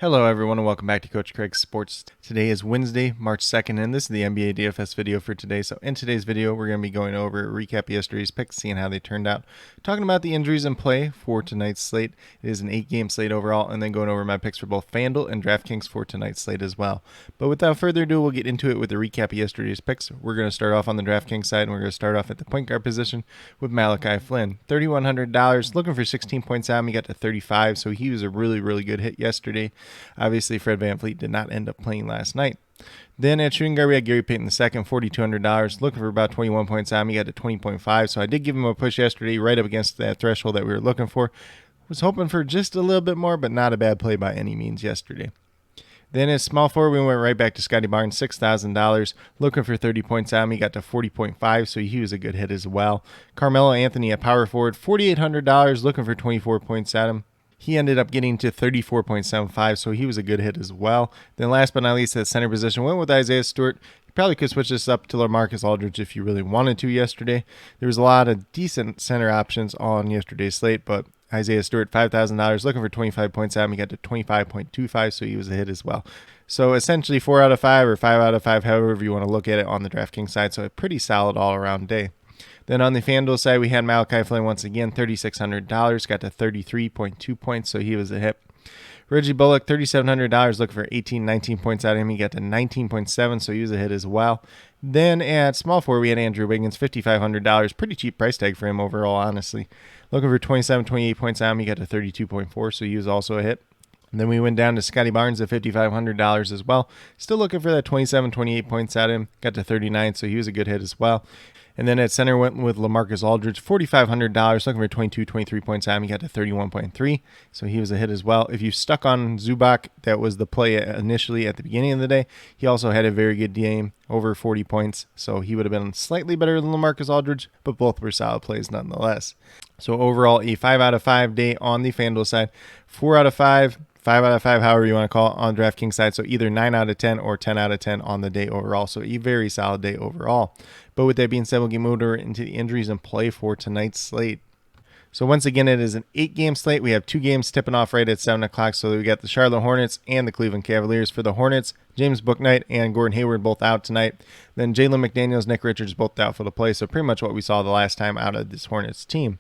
Hello everyone and welcome back to Coach Craig's Sports. Today is Wednesday, March 2nd, and this is the NBA DFS video for today. So in today's video, we're going to be going over a recap of yesterday's picks, seeing how they turned out, talking about the injuries in play for tonight's slate. It is an 8-game slate overall, and then going over my picks for both FanDuel and DraftKings for tonight's slate as well. But without further ado, we'll get into it with a recap of yesterday's picks. We're going to start off on the DraftKings side, and we're going to start off at the point guard position with Malachi Flynn. $3,100, looking for 16 points out. He got to 35, so he was a really good hit yesterday. Obviously, Fred VanVleet did not end up playing last night. Then at shooting guard, we had Gary Payton II, $4,200, looking for about 21 points out. He got to 20.5, so I did give him a push yesterday, right up against that threshold that we were looking for. Was hoping for just a little bit more, but not a bad play by any means yesterday. Then at small forward, we went right back to Scotty Barnes, $6,000, looking for 30 points out. He got to 40.5, so he was a good hit as well. Carmelo Anthony at power forward, $4,800, looking for 24 points at him. He ended up getting to 34.75, so he was a good hit as well. Then last but not least, at center position, went with Isaiah Stewart. You probably could switch this up to LaMarcus Aldridge if you really wanted to yesterday. There was a lot of decent center options on yesterday's slate, but Isaiah Stewart, $5,000, looking for 25 points out. He got to 25.25, so he was a hit as well. So essentially 4 out of 5 or 5 out of 5, however you want to look at it on the DraftKings side. So a pretty solid all-around day. Then on the FanDuel side, we had Malachi Flynn once again, $3,600, got to 33.2 points, so he was a hit. Reggie Bullock, $3,700, looking for 19 points out of him. He got to 19.7, so he was a hit as well. Then at small forward, we had Andrew Wiggins, $5,500, pretty cheap price tag for him overall, honestly. Looking for 28 points out of him. He got to 32.4, so he was also a hit. And then we went down to Scotty Barnes at $5,500 as well. Still looking for that 28 points out of him. Got to 39, so he was a good hit as well. And then at center went with LaMarcus Aldridge, $4,500, looking for 23 points out of him. He got to 31.3, so he was a hit as well. If you stuck on Zubac, that was the play initially at the beginning of the day. He also had a very good game, over 40 points, so he would have been slightly better than LaMarcus Aldridge, but both were solid plays nonetheless. So overall, a 5 out of 5 day on the FanDuel side, 4 out of 5, 5 out of 5, however you want to call it, on DraftKings side. So either 9 out of 10 or 10 out of 10 on the day overall. So a very solid day overall. But with that being said, we'll get moved over into the injuries and play for tonight's slate. So once again, it is an 8-game slate. We have 2 games tipping off right at 7 o'clock. So we got the Charlotte Hornets and the Cleveland Cavaliers. For the Hornets, James Bouknight and Gordon Hayward both out tonight. Then Jalen McDaniels, Nick Richards both doubtful to play. So pretty much what we saw the last time out of this Hornets team.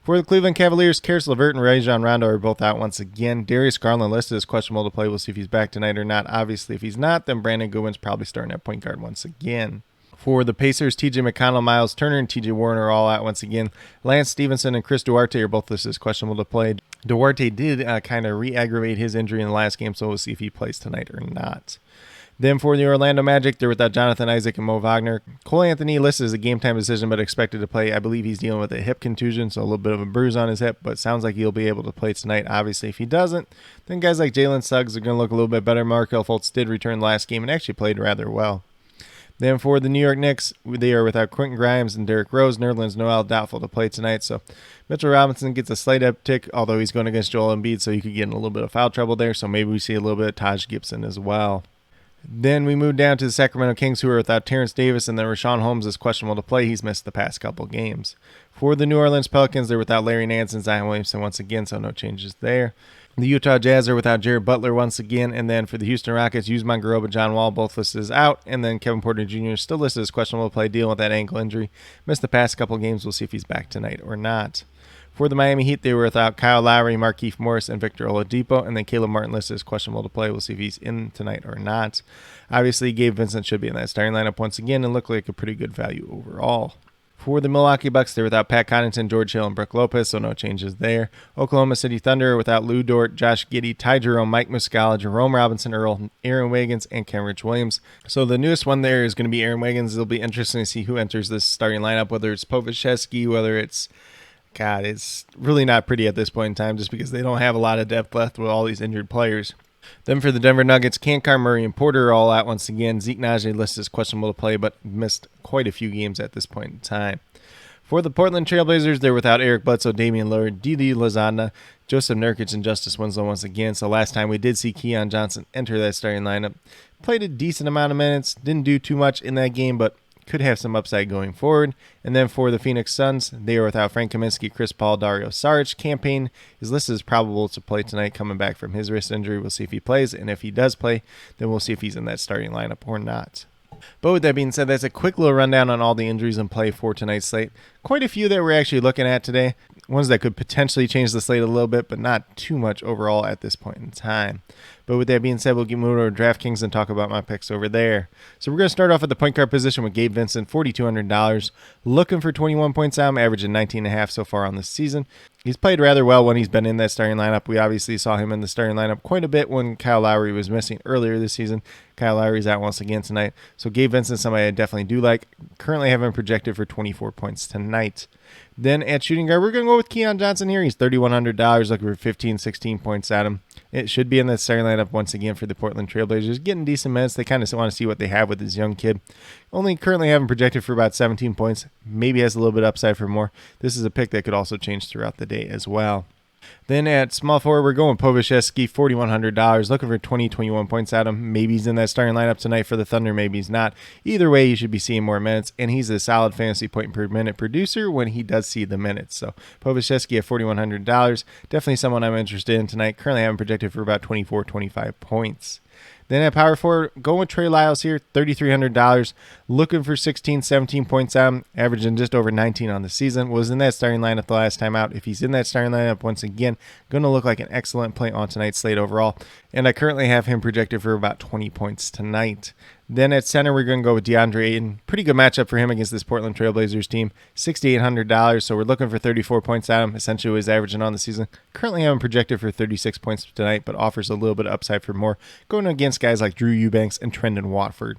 For the Cleveland Cavaliers, Karis LeVert and Rajon Rondo are both out once again. Darius Garland listed as questionable to play. We'll see if he's back tonight or not. Obviously, if he's not, then Brandon Goodwin's probably starting at point guard once again. For the Pacers, TJ McConnell, Miles Turner, and TJ Warren are all out once again. Lance Stevenson and Chris Duarte are both listed as questionable to play. Duarte did kind of re-aggravate his injury in the last game, so we'll see if he plays tonight or not. Then for the Orlando Magic, they're without Jonathan Isaac and Mo Wagner. Cole Anthony listed as a game-time decision, but expected to play. I believe he's dealing with a hip contusion, so a little bit of a bruise on his hip, but sounds like he'll be able to play tonight. Obviously, if he doesn't, then guys like Jalen Suggs are going to look a little bit better. Markelle Fultz did return last game and actually played rather well. Then for the New York Knicks, they are without Quentin Grimes and Derrick Rose. Nerlens Noel doubtful to play tonight, so Mitchell Robinson gets a slight uptick, although he's going against Joel Embiid, so he could get in a little bit of foul trouble there, so maybe we see a little bit of Taj Gibson as well. Then we move down to the Sacramento Kings, who are without Terrence Davis, and then Rashawn Holmes is questionable to play. He's missed the past couple games. For the New Orleans Pelicans, they're without Larry Nance and Zion Williamson once again, so no changes there. The Utah Jazz are without Jared Butler once again, and then for the Houston Rockets, Usman Garuba, John Wall, both listed as out, and then Kevin Porter Jr. is still listed as questionable to play, dealing with that ankle injury. Missed the past couple games. We'll see if he's back tonight or not. For the Miami Heat, they were without Kyle Lowry, Markieff Morris, and Victor Oladipo, and then Caleb Martin listed as questionable to play. We'll see if he's in tonight or not. Obviously, Gabe Vincent should be in that starting lineup once again and look like a pretty good value overall. For the Milwaukee Bucks, they're without Pat Connaughton, George Hill, and Brook Lopez, so no changes there. Oklahoma City Thunder are without Lou Dort, Josh Giddey, Ty Jerome, Mike Muscala, Jerome Robinson Earl, Aaron Wiggins, and Kenrich Williams. So the newest one there is going to be Aaron Wiggins. It'll be interesting to see who enters this starting lineup, whether it's Povachevsky, whether it's... God, it's really not pretty at this point in time just because they don't have a lot of depth left with all these injured players. Then for the Denver Nuggets, Kankar, Murray, and Porter are all out once again. Zeke Naji listed as questionable to play, but missed quite a few games at this point in time. For the Portland Trailblazers, they're without Eric Bledsoe, Damian Lillard, Didi Lozada, Joseph Nurkic, and Justice Winslow once again. So last time we did see Keon Johnson enter that starting lineup. Played a decent amount of minutes, didn't do too much in that game, but could have some upside going forward. And then for the Phoenix Suns, they are without Frank Kaminsky, Chris Paul, Dario Saric. Campaign is listed as probable to play tonight, coming back from his wrist injury. We'll see if he plays, and if he does play, then we'll see if he's in that starting lineup or not. But with that being said, that's a quick little rundown on all the injuries in play for tonight's slate. Quite a few that we're actually looking at today. Ones that could potentially change the slate a little bit, but not too much overall at this point in time. But with that being said, we'll get moved over to DraftKings and talk about my picks over there. So we're going to start off at the point guard position with Gabe Vincent, $4,200. Looking for 21 points out, averaging 19.5 so far on this season. He's played rather well when he's been in that starting lineup. We obviously saw him in the starting lineup quite a bit when Kyle Lowry was missing earlier this season. Kyle Lowry's out once again tonight. So Gabe Vincent, somebody I definitely do like. Currently have him projected for 24 points tonight. Then at shooting guard, we're going to go with Keon Johnson here. He's $3,100, looking for 15, 16 points at him. It should be in the starting lineup once again for the Portland Trailblazers. Getting decent minutes. They kind of want to see what they have with this young kid. Only currently have him projected for about 17 points. Maybe has a little bit upside for more. This is a pick that could also change throughout the day as well. Then at small forward, we're going Povashevsky, $4,100, looking for 20, 21 points at him. Maybe he's in that starting lineup tonight for the Thunder, maybe he's not. Either way, you should be seeing more minutes, and he's a solid fantasy point per minute producer when he does see the minutes. So Povashevsky at $4,100, definitely someone I'm interested in tonight. Currently having projected for about 24, 25 points. Then at power forward, going with Trey Lyles here, $3,300, looking for 16, 17 points out, averaging just over 19 on the season. Was in that starting lineup the last time out. If he's in that starting lineup once again, going to look like an excellent play on tonight's slate overall. And I currently have him projected for about 20 points tonight. Then at center, we're going to go with DeAndre Ayton. Pretty good matchup for him against this Portland Trailblazers team. $6,800, so we're looking for 34 points out of him, essentially what he's averaging on the season. Currently have him projected for 36 points tonight, but offers a little bit of upside for more, going against guys like Drew Eubanks and Trendon Watford.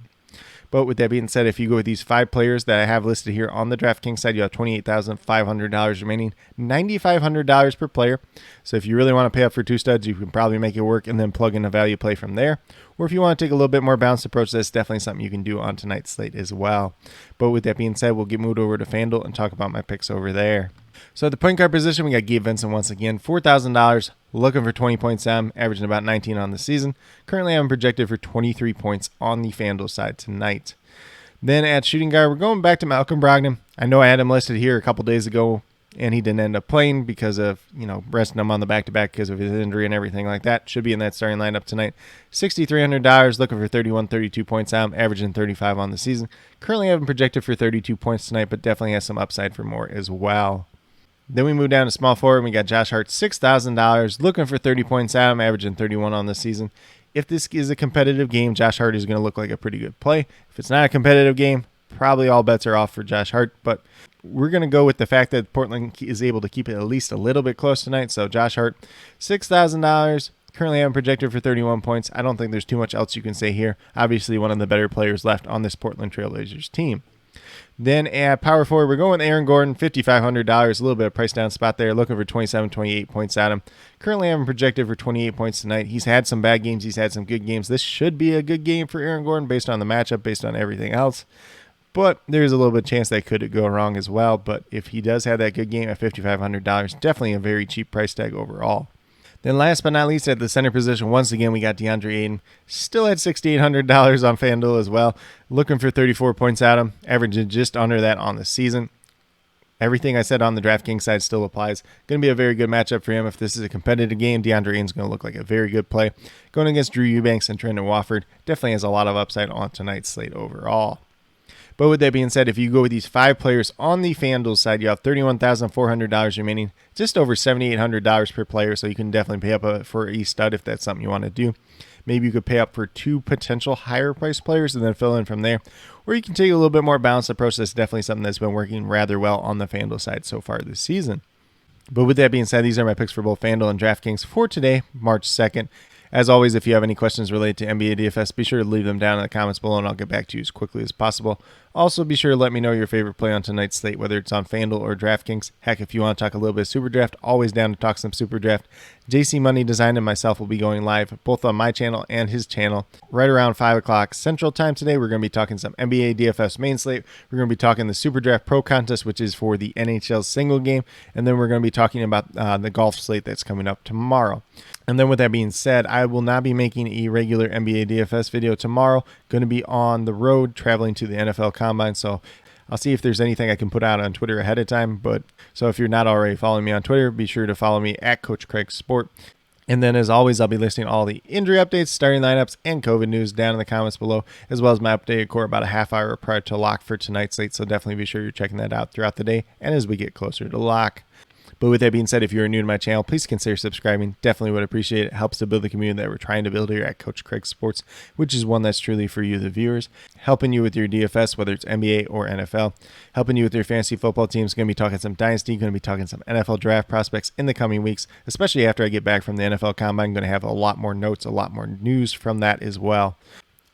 But with that being said, if you go with these 5 players that I have listed here on the DraftKings side, you have $28,500 remaining, $9,500 per player. So if you really want to pay up for 2 studs, you can probably make it work and then plug in a value play from there. Or if you want to take a little bit more balanced approach, that's definitely something you can do on tonight's slate as well. But with that being said, we'll get moved over to FanDuel and talk about my picks over there. So at the point guard position, we got Gabe Vincent once again, $4,000, looking for 20 points down, averaging about 19 on the season. Currently I'm projected for 23 points on the FanDuel side tonight. Then at shooting guard, we're going back to Malcolm Brogdon. I know I had him listed here a couple days ago, and he didn't end up playing because of, resting him on the back-to-back because of his injury and everything like that. Should be in that starting lineup tonight. $6,300, looking for 31, 32 points out, averaging 35 on the season. Currently have him projected for 32 points tonight, but definitely has some upside for more as well. Then we move down to small forward, and we got Josh Hart, $6,000, looking for 30 points out, averaging 31 on the season. If this is a competitive game, Josh Hart is going to look like a pretty good play. If it's not a competitive game, probably all bets are off for Josh Hart, but we're going to go with the fact that Portland is able to keep it at least a little bit close tonight. So Josh Hart, $6,000, currently having projected for 31 points. I don't think there's too much else you can say here. Obviously, one of the better players left on this Portland Trailblazers team. Then at power forward, we're going with Aaron Gordon, $5,500, a little bit of price down spot there, looking for 27, 28 points at him. Currently having projected for 28 points tonight. He's had some bad games. He's had some good games. This should be a good game for Aaron Gordon based on the matchup, based on everything else. But there's a little bit of chance that could go wrong as well. But if he does have that good game at $5,500, definitely a very cheap price tag overall. Then last but not least, at the center position, once again, we got DeAndre Ayton. Still at $6,800 on FanDuel as well. Looking for 34 points at him, averaging just under that on the season. Everything I said on the DraftKings side still applies. Going to be a very good matchup for him. If this is a competitive game, DeAndre Ayton's going to look like a very good play. Going against Drew Eubanks and Trendon Watford, definitely has a lot of upside on tonight's slate overall. But with that being said, if you go with these 5 players on the FanDuel side, you have $31,400 remaining, just over $7,800 per player, so you can definitely pay up for a stud if that's something you want to do. Maybe you could pay up for 2 potential higher price players and then fill in from there. Or you can take a little bit more balanced approach. That's definitely something that's been working rather well on the FanDuel side so far this season. But with that being said, these are my picks for both FanDuel and DraftKings for today, March 2nd. As always, if you have any questions related to NBA DFS, be sure to leave them down in the comments below, and I'll get back to you as quickly as possible. Also, be sure to let me know your favorite play on tonight's slate, whether it's on FanDuel or DraftKings. Heck, if you want to talk a little bit of Super Draft, always down to talk some Super Draft. JC Money Design and myself will be going live, both on my channel and his channel, right around 5 o'clock Central Time today. We're going to be talking some NBA DFS main slate. We're going to be talking the Super Draft Pro Contest, which is for the NHL single game. And then we're going to be talking about the golf slate that's coming up tomorrow. And then with that being said, I will not be making a regular NBA DFS video tomorrow. Going to be on the road, traveling to the NFL Combine Combine, so I'll see if there's anything I can put out on Twitter ahead of time. But so if you're not already following me on Twitter, be sure to follow me at CoachCraigSport. And then, as always, I'll be listing all the injury updates, starting lineups, and COVID news down in the comments below, as well as my updated core about a half hour prior to lock for tonight's slate. So definitely be sure you're checking that out throughout the day and as we get closer to lock. But with that being said, if you're new to my channel, please consider subscribing. Definitely would appreciate it. It helps to build the community that we're trying to build here at Coach Craig Sports, which is one that's truly for you, the viewers. Helping you with your DFS, whether it's NBA or NFL. Helping you with your fantasy football teams. Going to be talking some Dynasty. Going to be talking some NFL draft prospects in the coming weeks, especially after I get back from the NFL Combine. I'm going to have a lot more notes, a lot more news from that as well.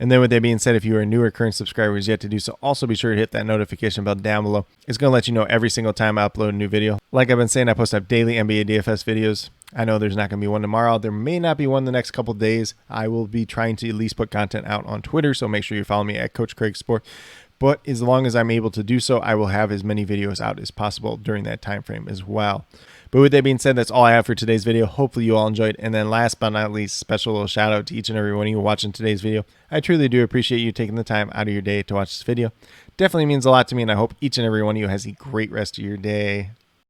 And then with that being said, if you are a new or current subscriber who's yet to do so, also be sure to hit that notification bell down below. It's going to let you know every single time I upload a new video. Like I've been saying, I post up daily NBA DFS videos. I know there's not going to be one tomorrow. There may not be one the next couple days. I will be trying to at least put content out on Twitter, so make sure you follow me at CoachCraigSport. But as long as I'm able to do so, I will have as many videos out as possible during that time frame as well. But with that being said, that's all I have for today's video. Hopefully you all enjoyed. And then last but not least, special little shout out to each and every one of you watching today's video. I truly do appreciate you taking the time out of your day to watch this video. Definitely means a lot to me, and I hope each and every one of you has a great rest of your day.